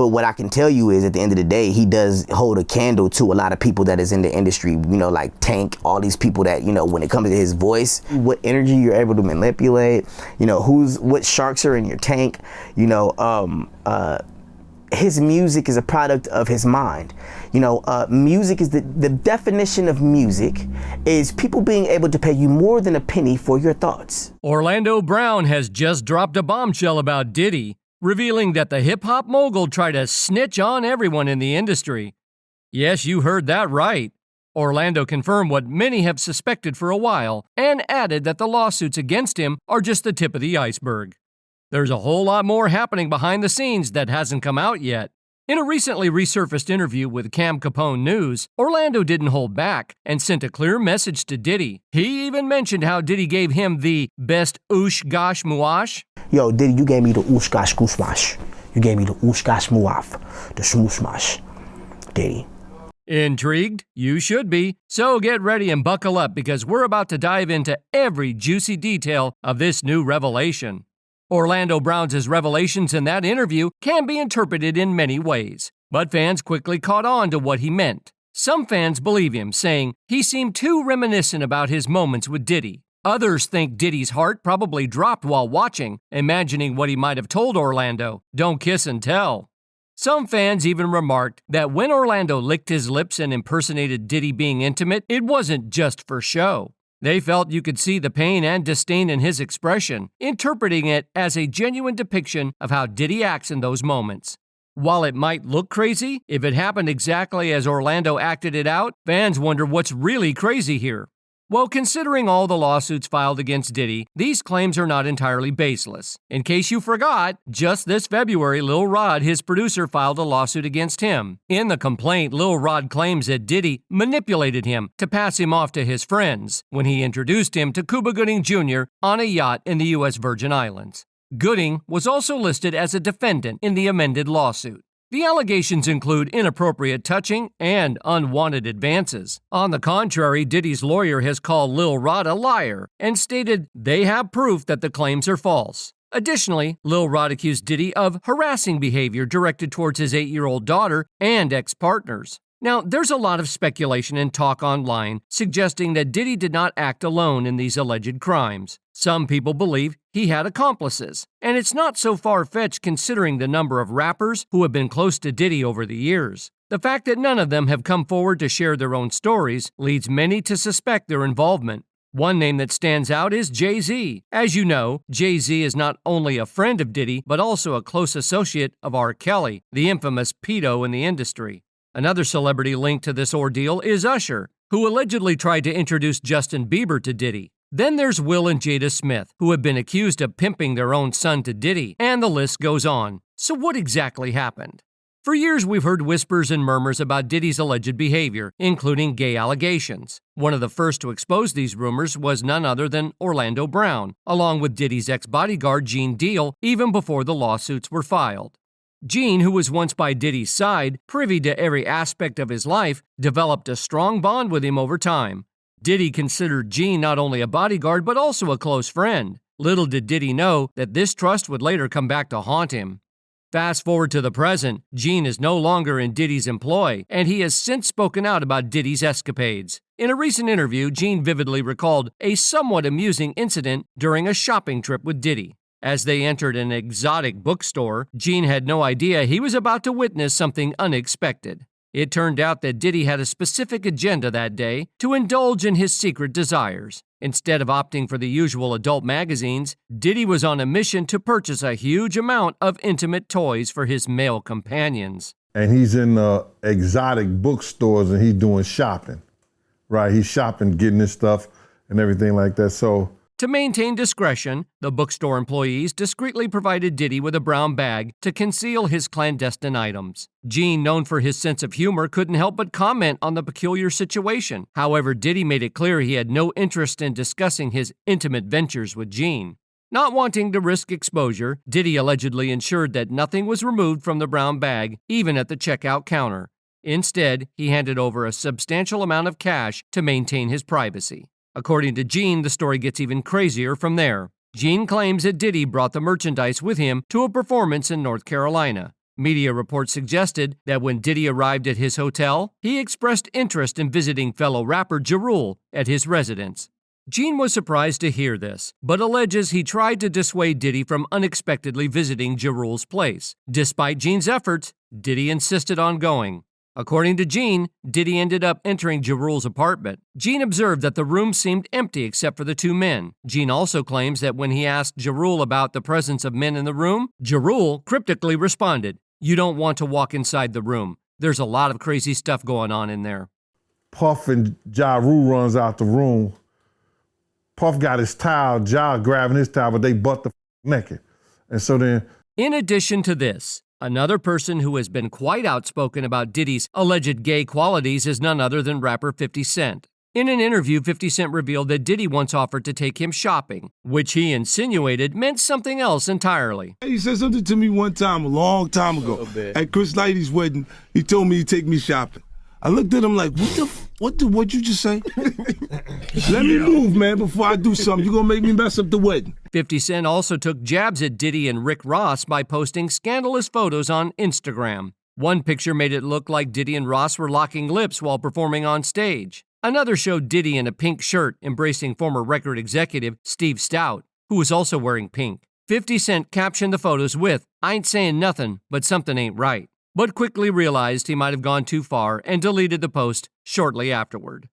But what I can tell you is at the end of the day, he does hold a candle to a lot of people that is in the industry, like Tank, all these people that, when it comes to his voice, what energy you're able to manipulate, what sharks are in your tank, his music is a product of his mind. Music is the definition of music is people being able to pay you more than a penny for your thoughts. Orlando Brown has just dropped a bombshell about Diddy, revealing that the hip-hop mogul tried to snitch on everyone in the industry. Yes, you heard that right. Orlando confirmed what many have suspected for a while and added that the lawsuits against him are just the tip of the iceberg. There's a whole lot more happening behind the scenes that hasn't come out yet. In a recently resurfaced interview with Cam Capone News, Orlando didn't hold back and sent a clear message to Diddy. He even mentioned how Diddy gave him the best oosh gosh muash. Yo, Diddy, you gave me the oosh gosh gooshmash. You gave me the oosh gosh muaf, the smooshmash. Diddy. Intrigued? You should be. So get ready and buckle up because we're about to dive into every juicy detail of this new revelation. Orlando Brown's revelations in that interview can be interpreted in many ways, but fans quickly caught on to what he meant. Some fans believe him, saying he seemed too reminiscent about his moments with Diddy. Others think Diddy's heart probably dropped while watching, imagining what he might have told Orlando. Don't kiss and tell. Some fans even remarked that when Orlando licked his lips and impersonated Diddy being intimate, it wasn't just for show. They felt you could see the pain and disdain in his expression, interpreting it as a genuine depiction of how Diddy acts in those moments. While it might look crazy, if it happened exactly as Orlando acted it out, fans wonder what's really crazy here. Well, considering all the lawsuits filed against Diddy, these claims are not entirely baseless. In case you forgot, just this February, Lil Rod, his producer, filed a lawsuit against him. In the complaint, Lil Rod claims that Diddy manipulated him to pass him off to his friends when he introduced him to Cuba Gooding Jr. on a yacht in the U.S. Virgin Islands. Gooding was also listed as a defendant in the amended lawsuit. The allegations include inappropriate touching and unwanted advances. On the contrary, Diddy's lawyer has called Lil Rod a liar and stated they have proof that the claims are false. Additionally, Lil Rod accused Diddy of harassing behavior directed towards his 8-year-old daughter and ex-partners. Now, there's a lot of speculation and talk online suggesting that Diddy did not act alone in these alleged crimes. Some people believe he had accomplices, and it's not so far-fetched considering the number of rappers who have been close to Diddy over the years. The fact that none of them have come forward to share their own stories leads many to suspect their involvement. One name that stands out is Jay-Z. As you know, Jay-Z is not only a friend of Diddy, but also a close associate of R. Kelly, the infamous pedo in the industry. Another celebrity linked to this ordeal is Usher, who allegedly tried to introduce Justin Bieber to Diddy. Then there's Will and Jada Smith, who have been accused of pimping their own son to Diddy, and the list goes on. So what exactly happened? For years, we've heard whispers and murmurs about Diddy's alleged behavior, including gay allegations. One of the first to expose these rumors was none other than Orlando Brown, along with Diddy's ex-bodyguard Gene Deal, even before the lawsuits were filed. Gene, who was once by Diddy's side, privy to every aspect of his life, developed a strong bond with him over time. Diddy considered Gene not only a bodyguard but also a close friend. Little did Diddy know that this trust would later come back to haunt him. Fast forward to the present, Gene is no longer in Diddy's employ, and he has since spoken out about Diddy's escapades. In a recent interview, Gene vividly recalled a somewhat amusing incident during a shopping trip with Diddy. As they entered an exotic bookstore, Gene had no idea he was about to witness something unexpected. It turned out that Diddy had a specific agenda that day to indulge in his secret desires. Instead of opting for the usual adult magazines, Diddy was on a mission to purchase a huge amount of intimate toys for his male companions. And he's in exotic bookstores and he's doing shopping, right? He's shopping, getting his stuff and everything like that. So to maintain discretion, the bookstore employees discreetly provided Diddy with a brown bag to conceal his clandestine items. Gene, known for his sense of humor, couldn't help but comment on the peculiar situation. However, Diddy made it clear he had no interest in discussing his intimate ventures with Gene. Not wanting to risk exposure, Diddy allegedly ensured that nothing was removed from the brown bag, even at the checkout counter. Instead, he handed over a substantial amount of cash to maintain his privacy. According to Gene, the story gets even crazier from there. Gene claims that Diddy brought the merchandise with him to a performance in North Carolina. Media reports suggested that when Diddy arrived at his hotel, he expressed interest in visiting fellow rapper Ja Rule at his residence. Gene was surprised to hear this, but alleges he tried to dissuade Diddy from unexpectedly visiting Ja Rule's place. Despite Gene's efforts, Diddy insisted on going. According to Gene, Diddy ended up entering Ja Rule's apartment. Gene observed that the room seemed empty except for the two men. Gene also claims that when he asked Ja Rule about the presence of men in the room, Ja Rule cryptically responded, "You don't want to walk inside the room. There's a lot of crazy stuff going on in there." Puff and Ja Rule runs out the room. Puff got his towel, Ja grabbing his towel, but they butt the naked. And so then... In addition to this, another person who has been quite outspoken about Diddy's alleged gay qualities is none other than rapper 50 Cent. In an interview, 50 Cent revealed that Diddy once offered to take him shopping, which he insinuated meant something else entirely. He said something to me one time, a long time ago, at Chris Lighty's wedding. He told me he'd take me shopping. I looked at him like, what'd you just say? Let me move, man, before I do something. You gonna make me mess up the wedding. 50 Cent also took jabs at Diddy and Rick Ross by posting scandalous photos on Instagram. One picture made it look like Diddy and Ross were locking lips while performing on stage. Another showed Diddy in a pink shirt embracing former record executive Steve Stout, who was also wearing pink. 50 Cent captioned the photos with, "I ain't saying nothing, but something ain't right," but quickly realized he might have gone too far and deleted the post shortly afterward.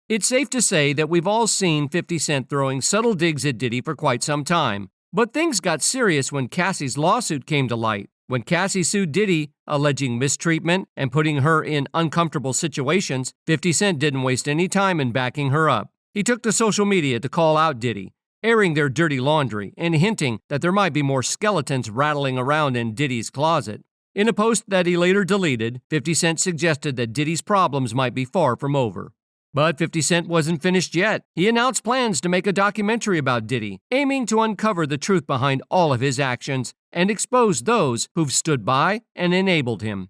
It's safe to say that we've all seen 50 Cent throwing subtle digs at Diddy for quite some time, but things got serious when Cassie's lawsuit came to light. When Cassie sued Diddy, alleging mistreatment and putting her in uncomfortable situations, 50 Cent didn't waste any time in backing her up. He took to social media to call out Diddy, airing their dirty laundry and hinting that there might be more skeletons rattling around in Diddy's closet. In a post that he later deleted, 50 Cent suggested that Diddy's problems might be far from over. But 50 Cent wasn't finished yet. He announced plans to make a documentary about Diddy, aiming to uncover the truth behind all of his actions and expose those who've stood by and enabled him.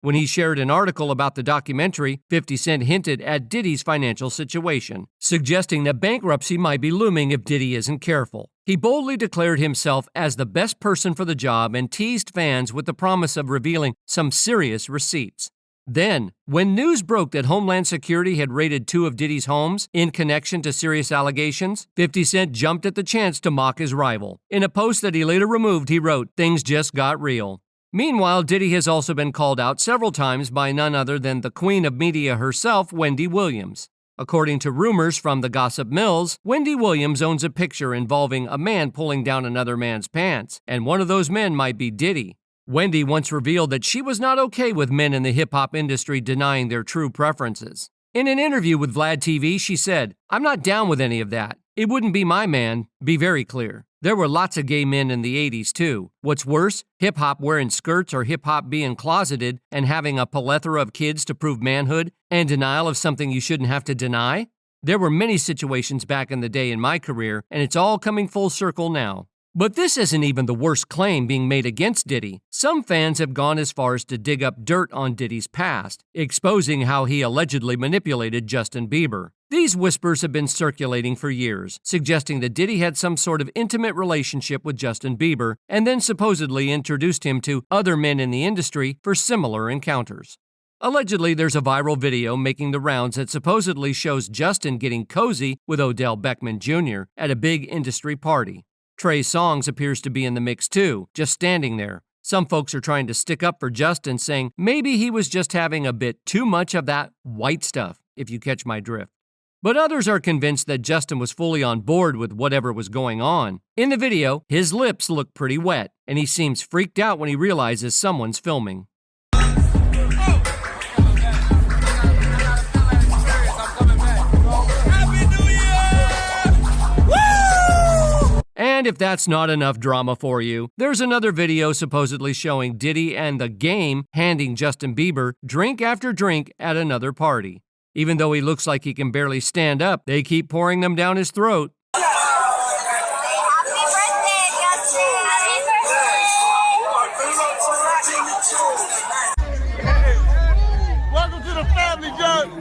When he shared an article about the documentary, 50 Cent hinted at Diddy's financial situation, suggesting that bankruptcy might be looming if Diddy isn't careful. He boldly declared himself as the best person for the job and teased fans with the promise of revealing some serious receipts. Then, when news broke that Homeland Security had raided 2 of Diddy's homes in connection to serious allegations, 50 Cent jumped at the chance to mock his rival. In a post that he later removed, he wrote, "Things just got real." Meanwhile, Diddy has also been called out several times by none other than the queen of media herself, Wendy Williams. According to rumors from the gossip mills, Wendy Williams owns a picture involving a man pulling down another man's pants, and one of those men might be Diddy. Wendy once revealed that she was not okay with men in the hip-hop industry denying their true preferences. In an interview with Vlad TV, she said, "I'm not down with any of that. It wouldn't be my man, be very clear. There were lots of gay men in the 80s too. What's worse, hip-hop wearing skirts or hip-hop being closeted and having a plethora of kids to prove manhood and denial of something you shouldn't have to deny? There were many situations back in the day in my career, and it's all coming full circle now." But this isn't even the worst claim being made against Diddy. Some fans have gone as far as to dig up dirt on Diddy's past, exposing how he allegedly manipulated Justin Bieber. These whispers have been circulating for years, suggesting that Diddy had some sort of intimate relationship with Justin Bieber and then supposedly introduced him to other men in the industry for similar encounters. Allegedly, there's a viral video making the rounds that supposedly shows Justin getting cozy with Odell Beckham Jr. at a big industry party. Trey Songz appears to be in the mix too, just standing there. Some folks are trying to stick up for Justin, saying maybe he was just having a bit too much of that white stuff, if you catch my drift. But others are convinced that Justin was fully on board with whatever was going on. In the video, his lips look pretty wet, and he seems freaked out when he realizes someone's filming. And if that's not enough drama for you, there's another video supposedly showing Diddy and The Game handing Justin Bieber drink after drink at another party. Even though he looks like he can barely stand up, they keep pouring them down his throat. Welcome to the family, John.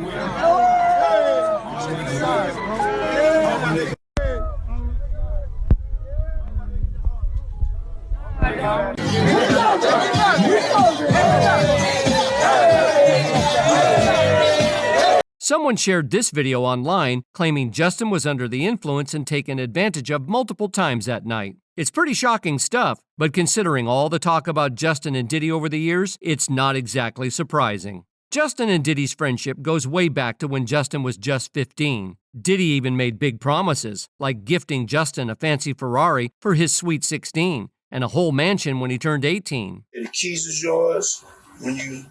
Someone shared this video online claiming Justin was under the influence and taken advantage of multiple times that night. It's pretty shocking stuff, but considering all the talk about Justin and Diddy over the years, it's not exactly surprising. Justin and Diddy's friendship goes way back to when Justin was just 15. Diddy even made big promises, like gifting Justin a fancy Ferrari for his sweet 16 and a whole mansion when he turned 18. The keys is yours when you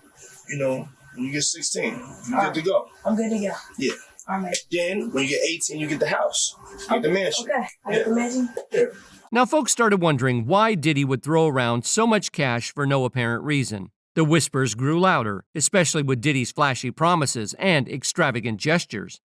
get 16. You good to go. I'm good to go. Yeah. All right. Then when you get 18, you get the house. You get the mansion. Okay. I get the mansion? Yeah. Now, folks started wondering why Diddy would throw around so much cash for no apparent reason. The whispers grew louder, especially with Diddy's flashy promises and extravagant gestures.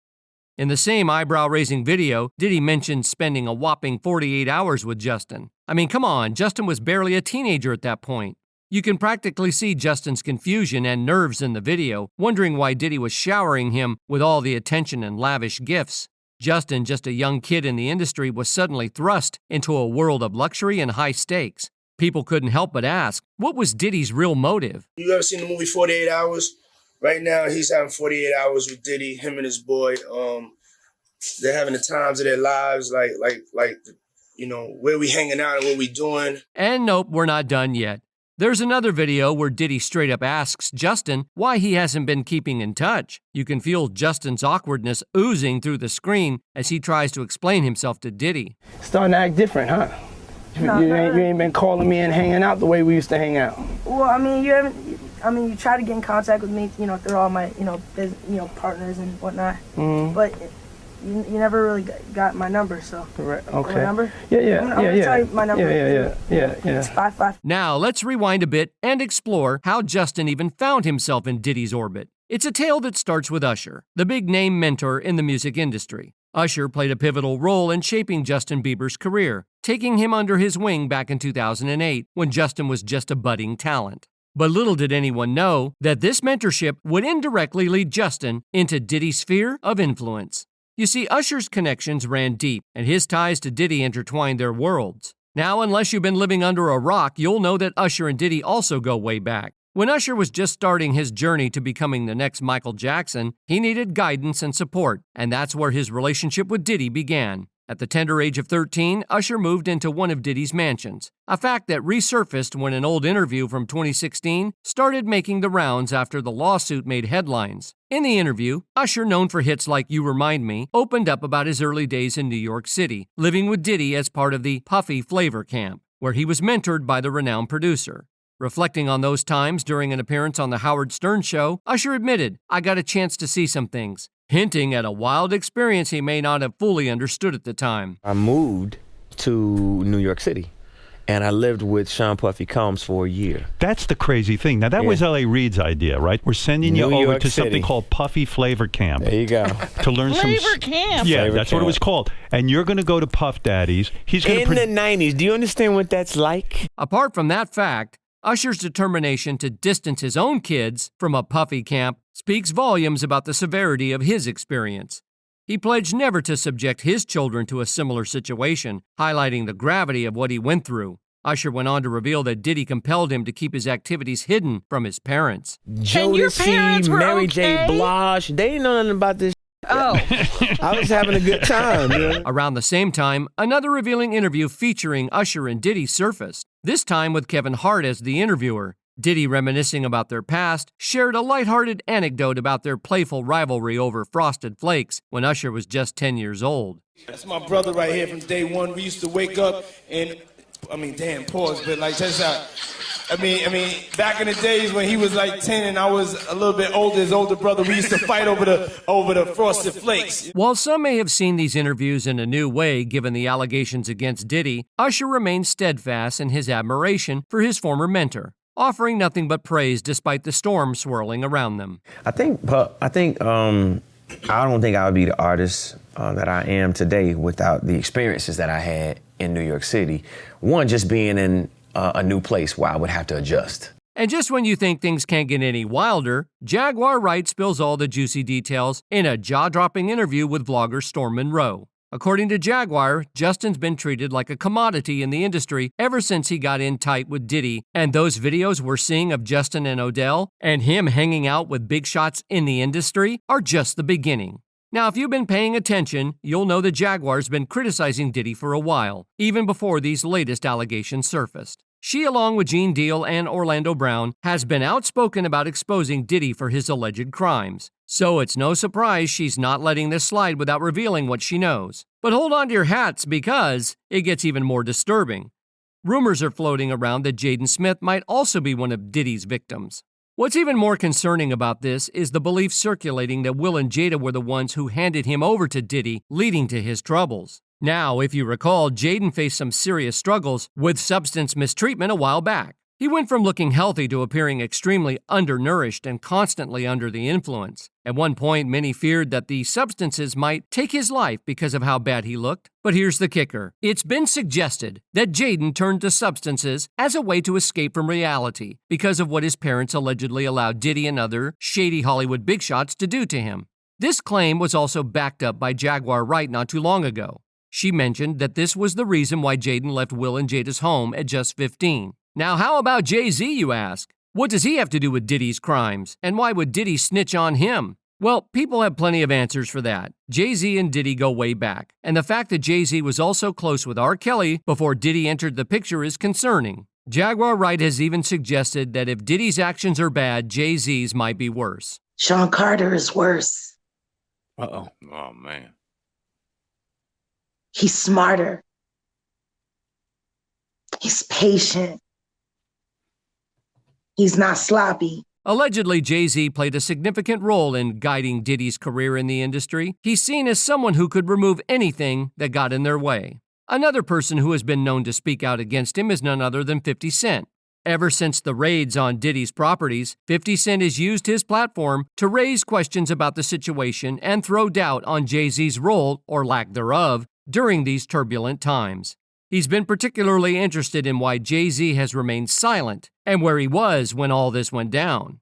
In the same eyebrow-raising video, Diddy mentioned spending a whopping 48 hours with Justin. I mean, come on, Justin was barely a teenager at that point. You can practically see Justin's confusion and nerves in the video, wondering why Diddy was showering him with all the attention and lavish gifts. Justin, just a young kid in the industry, was suddenly thrust into a world of luxury and high stakes. People couldn't help but ask, what was Diddy's real motive? You ever seen the movie 48 Hours? Right now, he's having 48 hours with Diddy, him and his boy. They're having the times of their lives, like where we hanging out and what we doing. And nope, we're not done yet. There's another video where Diddy straight up asks Justin why he hasn't been keeping in touch. You can feel Justin's awkwardness oozing through the screen as he tries to explain himself to Diddy. Starting to act different, huh? You ain't been calling me and hanging out the way we used to hang out. Well, I mean, you try to get in contact with me, through all my, partners and whatnot. Mm-hmm. But you never really got my number, so. Correct. Okay. My number? Yeah. I'm gonna tell you my number. Yeah. It's 55. Now, let's rewind a bit and explore how Justin even found himself in Diddy's orbit. It's a tale that starts with Usher, the big-name mentor in the music industry. Usher played a pivotal role in shaping Justin Bieber's career, taking him under his wing back in 2008 when Justin was just a budding talent. But little did anyone know that this mentorship would indirectly lead Justin into Diddy's sphere of influence. You see, Usher's connections ran deep, and his ties to Diddy intertwined their worlds. Now, unless you've been living under a rock, you'll know that Usher and Diddy also go way back. When Usher was just starting his journey to becoming the next Michael Jackson, he needed guidance and support, and that's where his relationship with Diddy began. At the tender age of 13, Usher moved into one of Diddy's mansions, a fact that resurfaced when an old interview from 2016 started making the rounds after the lawsuit made headlines. In the interview, Usher, known for hits like You Remind Me, opened up about his early days in New York City, living with Diddy as part of the Puffy Flavor Camp, where he was mentored by the renowned producer. Reflecting on those times during an appearance on The Howard Stern Show, Usher admitted, "I got a chance to see some things," hinting at a wild experience he may not have fully understood at the time. I moved to New York City, and I lived with Sean Puffy Combs for a year. That's the crazy thing. Now, that was L.A. Reid's idea, right? We're sending you over to something called Puffy Flavor Camp. There you go. To learn Flavor Camp. Yeah, Flavor that's Camp. what it was called. And you're going to go to Puff Daddy's. He's going In the 90s, do you understand what that's like? Apart from that fact, Usher's determination to distance his own kids from a Puffy camp speaks volumes about the severity of his experience. He pledged never to subject his children to a similar situation, highlighting the gravity of what he went through. Usher went on to reveal that Diddy compelled him to keep his activities hidden from his parents. Jodeci, Mary J. Blige, they didn't know nothing about this. Oh. I was having a good time. Around the same time, another revealing interview featuring Usher and Diddy surfaced, this time with Kevin Hart as the interviewer. Diddy, reminiscing about their past, shared a lighthearted anecdote about their playful rivalry over Frosted Flakes when Usher was just 10 years old. That's my brother right here from day one. We used to wake up and, pause, but like that's how. Back in the days when he was like 10 and I was a little bit older, his older brother, we used to fight over the Frosted Flakes. While some may have seen these interviews in a new way given the allegations against Diddy, Usher remained steadfast in his admiration for his former mentor, offering nothing but praise despite the storm swirling around them. I don't think I would be the artist that I am today without the experiences that I had in New York City. One, just being in a new place where I would have to adjust. And just when you think things can't get any wilder, Jaguar Wright spills all the juicy details in a jaw-dropping interview with vlogger Storm Monroe. According to Jaguar, Justin's been treated like a commodity in the industry ever since he got in tight with Diddy, and those videos we're seeing of Justin and Odell, and him hanging out with big shots in the industry, are just the beginning. Now, if you've been paying attention, you'll know that Jaguar's been criticizing Diddy for a while, even before these latest allegations surfaced. She, along with Gene Deal and Orlando Brown, has been outspoken about exposing Diddy for his alleged crimes. So it's no surprise she's not letting this slide without revealing what she knows. But hold on to your hats because it gets even more disturbing. Rumors are floating around that Jaden Smith might also be one of Diddy's victims. What's even more concerning about this is the belief circulating that Will and Jada were the ones who handed him over to Diddy, leading to his troubles. Now, if you recall, Jaden faced some serious struggles with substance mistreatment a while back. He went from looking healthy to appearing extremely undernourished and constantly under the influence. At one point, many feared that the substances might take his life because of how bad he looked. But here's the kicker. It's been suggested that Jaden turned to substances as a way to escape from reality because of what his parents allegedly allowed Diddy and other shady Hollywood big shots to do to him. This claim was also backed up by Jaguar Wright not too long ago. She mentioned that this was the reason why Jaden left Will and Jada's home at just 15. Now, how about Jay-Z, you ask? What does he have to do with Diddy's crimes? And why would Diddy snitch on him? Well, people have plenty of answers for that. Jay-Z and Diddy go way back, and the fact that Jay-Z was also close with R. Kelly before Diddy entered the picture is concerning. Jaguar Wright has even suggested that if Diddy's actions are bad, Jay-Z's might be worse. Sean Carter is worse. Uh-oh. Oh, man. He's smarter. He's patient. He's not sloppy. Allegedly, Jay-Z played a significant role in guiding Diddy's career in the industry. He's seen as someone who could remove anything that got in their way. Another person who has been known to speak out against him is none other than 50 Cent. Ever since the raids on Diddy's properties, 50 Cent has used his platform to raise questions about the situation and throw doubt on Jay-Z's role, or lack thereof, during these turbulent times. He's been particularly interested in why Jay-Z has remained silent and where he was when all this went down.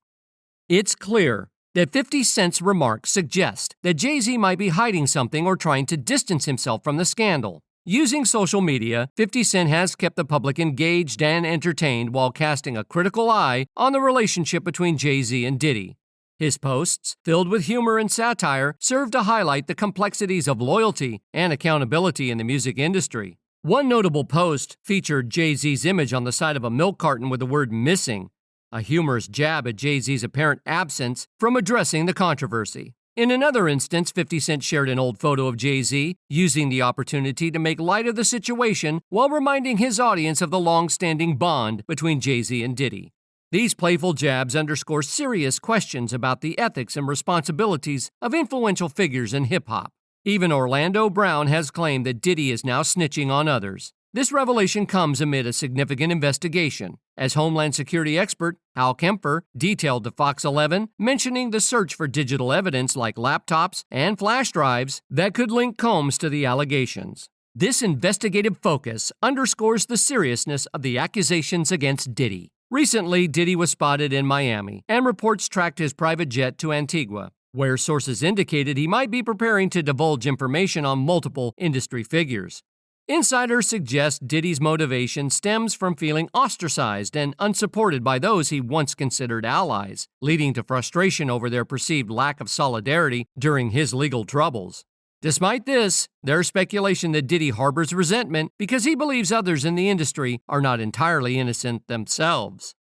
It's clear that 50 Cent's remarks suggest that Jay-Z might be hiding something or trying to distance himself from the scandal. Using social media, 50 Cent has kept the public engaged and entertained while casting a critical eye on the relationship between Jay-Z and Diddy. His posts, filled with humor and satire, serve to highlight the complexities of loyalty and accountability in the music industry. One notable post featured Jay-Z's image on the side of a milk carton with the word missing, a humorous jab at Jay-Z's apparent absence from addressing the controversy. In another instance, 50 Cent shared an old photo of Jay-Z, using the opportunity to make light of the situation while reminding his audience of the long-standing bond between Jay-Z and Diddy. These playful jabs underscore serious questions about the ethics and responsibilities of influential figures in hip-hop. Even Orlando Brown has claimed that Diddy is now snitching on others. This revelation comes amid a significant investigation, as Homeland Security expert Hal Kemper detailed to Fox 11, mentioning the search for digital evidence like laptops and flash drives that could link Combs to the allegations. This investigative focus underscores the seriousness of the accusations against Diddy. Recently, Diddy was spotted in Miami, and reports tracked his private jet to Antigua, where sources indicated he might be preparing to divulge information on multiple industry figures. Insiders suggest Diddy's motivation stems from feeling ostracized and unsupported by those he once considered allies, leading to frustration over their perceived lack of solidarity during his legal troubles. Despite this, there's speculation that Diddy harbors resentment because he believes others in the industry are not entirely innocent themselves.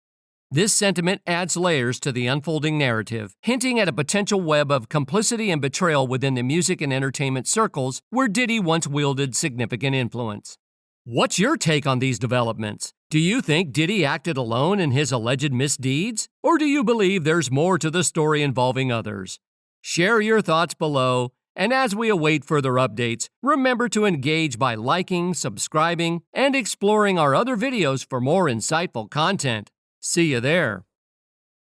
This sentiment adds layers to the unfolding narrative, hinting at a potential web of complicity and betrayal within the music and entertainment circles where Diddy once wielded significant influence. What's your take on these developments? Do you think Diddy acted alone in his alleged misdeeds? Or do you believe there's more to the story involving others? Share your thoughts below, and as we await further updates, remember to engage by liking, subscribing, and exploring our other videos for more insightful content. See you there.